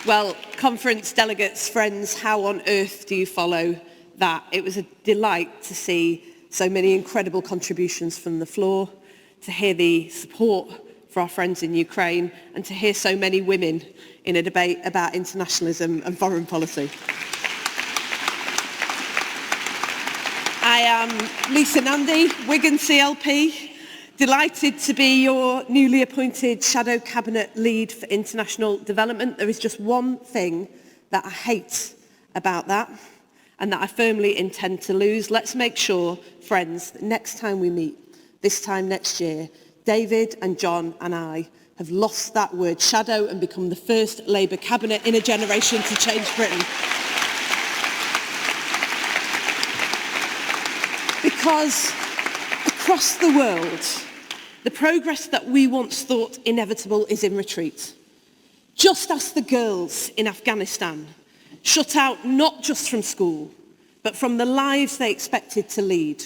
Well, conference delegates, friends, how on earth do you follow that? It was a delight to see so many incredible contributions from the floor, to hear the support for our friends in Ukraine, and to hear so many women in a debate about internationalism and foreign policy. I am Lisa Nandy, Wigan CLP, delighted to be your newly appointed Shadow Cabinet Lead for International Development. There is just one thing that I hate about that and that I firmly intend to lose. Let's make sure, friends, that next time we meet, this time next year, David and John and I have lost that word shadow and become the first Labour Cabinet in a generation to change Britain. Because across the world, the progress that we once thought inevitable is in retreat. Just as the girls in Afghanistan, shut out not just from school, but from the lives they expected to lead.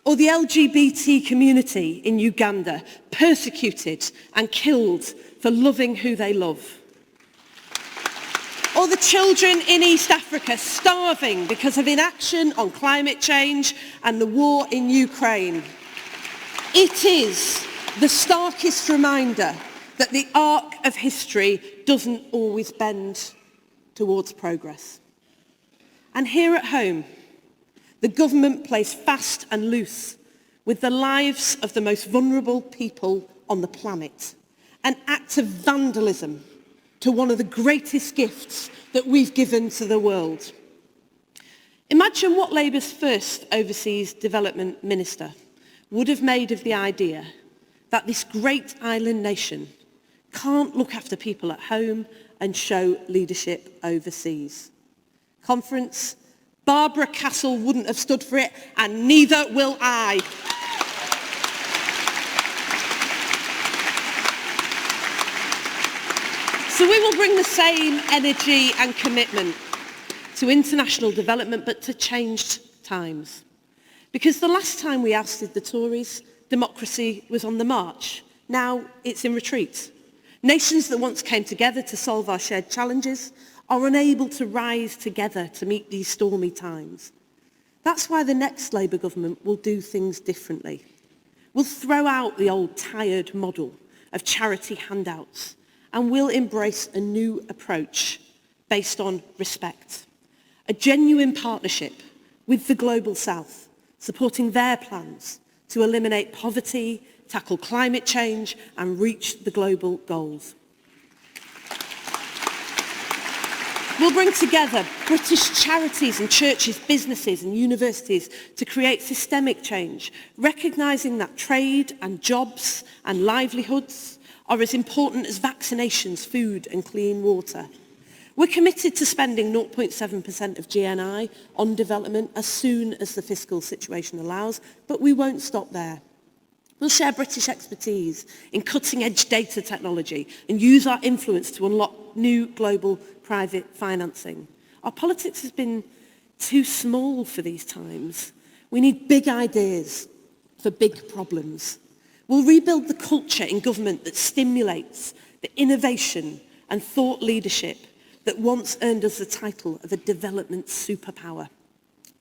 Or the LGBT community in Uganda, persecuted and killed for loving who they love. Or the children in East Africa starving because of inaction on climate change and the war in Ukraine. It is the starkest reminder that the arc of history doesn't always bend towards progress. And here at home, the government plays fast and loose with the lives of the most vulnerable people on the planet. An act of vandalism to one of the greatest gifts that we've given to the world. Imagine what Labour's first overseas development minister would have made of the idea that this great island nation can't look after people at home and show leadership overseas. Conference, Barbara Castle wouldn't have stood for it, and neither will I. So we will bring the same energy and commitment to international development, but to changed times. Because the last time we ousted the Tories, democracy was on the march. Now it's in retreat. Nations that once came together to solve our shared challenges are unable to rise together to meet these stormy times. That's why the next Labour government will do things differently. We'll throw out the old tired model of charity handouts, and we'll embrace a new approach based on respect. A genuine partnership with the Global South, supporting their plans to eliminate poverty, tackle climate change, and reach the global goals. We'll bring together British charities and churches, businesses and universities to create systemic change, recognising that trade and jobs and livelihoods are as important as vaccinations, food and clean water. We're committed to spending 0.7% of GNI on development as soon as the fiscal situation allows, but we won't stop there. We'll share British expertise in cutting-edge data technology and use our influence to unlock new global private financing. Our politics has been too small for these times. We need big ideas for big problems. We'll rebuild the culture in government that stimulates the innovation and thought leadership that once earned us the title of a development superpower.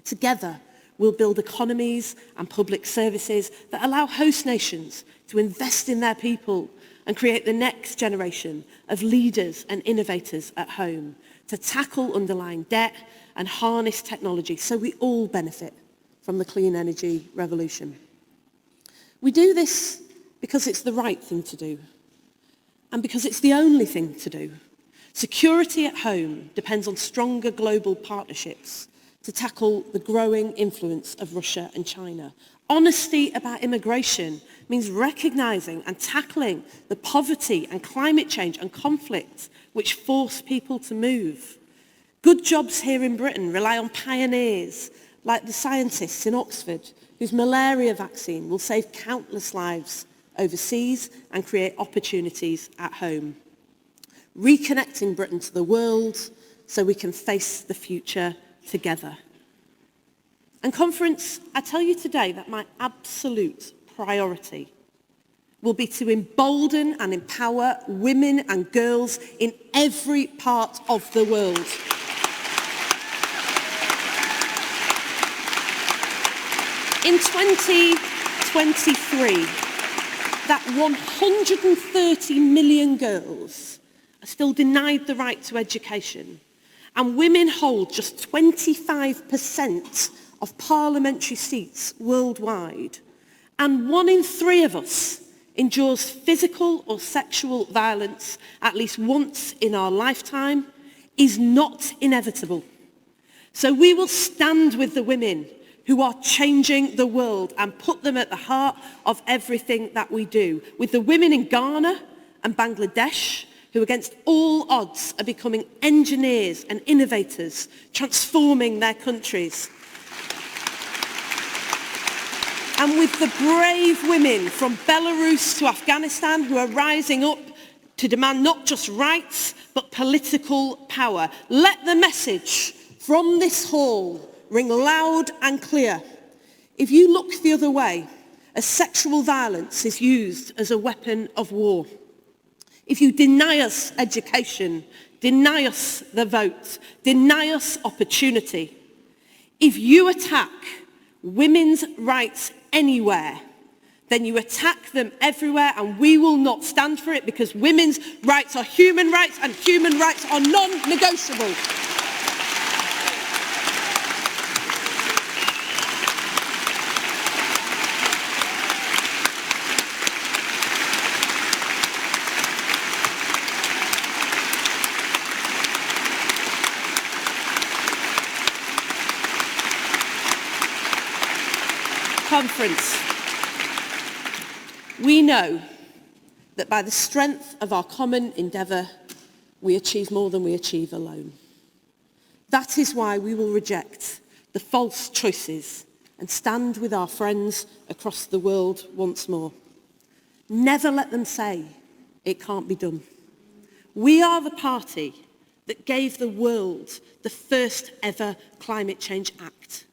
Together, we'll build economies and public services that allow host nations to invest in their people and create the next generation of leaders and innovators at home to tackle underlying debt and harness technology so we all benefit from the clean energy revolution. We do this because it's the right thing to do and because it's the only thing to do. Security at home depends on stronger global partnerships to tackle the growing influence of Russia and China. Honesty about immigration means recognising and tackling the poverty and climate change and conflict which force people to move. Good jobs here in Britain rely on pioneers like the scientists in Oxford whose malaria vaccine will save countless lives overseas and create opportunities at home. Reconnecting Britain to the world so we can face the future together. And conference, I tell you today that my absolute priority will be to embolden and empower women and girls in every part of the world. In 2023, that 130 million girls are still denied the right to education, and women hold just 25% of parliamentary seats worldwide, and 1 in 3 of us endures physical or sexual violence at least once in our lifetime, is not inevitable. So we will stand with the women who are changing the world and put them at the heart of everything that we do. With the women in Ghana and Bangladesh, who against all odds are becoming engineers and innovators, transforming their countries. And with the brave women from Belarus to Afghanistan who are rising up to demand not just rights, but political power. Let the message from this hall ring loud and clear. If you look the other way, as sexual violence is used as a weapon of war, if you deny us education, deny us the vote, deny us opportunity, if you attack women's rights anywhere, then you attack them everywhere, and we will not stand for it, because women's rights are human rights and human rights are non-negotiable. Conference. We know that by the strength of our common endeavour, we achieve more than we achieve alone. That is why we will reject the false choices and stand with our friends across the world once more. Never let them say it can't be done. We are the party that gave the world the first ever Climate Change Act.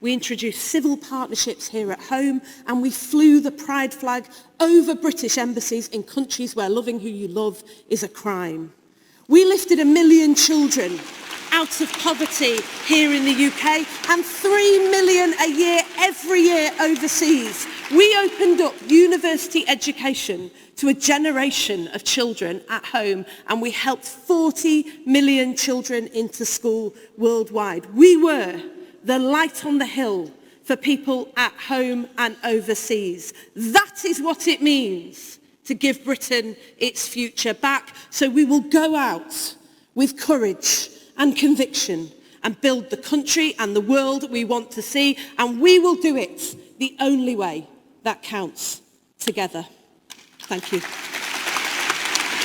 We introduced civil partnerships here at home, and we flew the pride flag over British embassies in countries where loving who you love is a crime. We lifted 1 million children out of poverty here in the UK, and 3 million a year every year overseas. We opened up university education to a generation of children at home, and we helped 40 million children into school worldwide. We were the light on the hill for people at home and overseas. That is what it means to give Britain its future back. So we will go out with courage and conviction and build the country and the world we want to see, and we will do it the only way that counts, together. Thank you.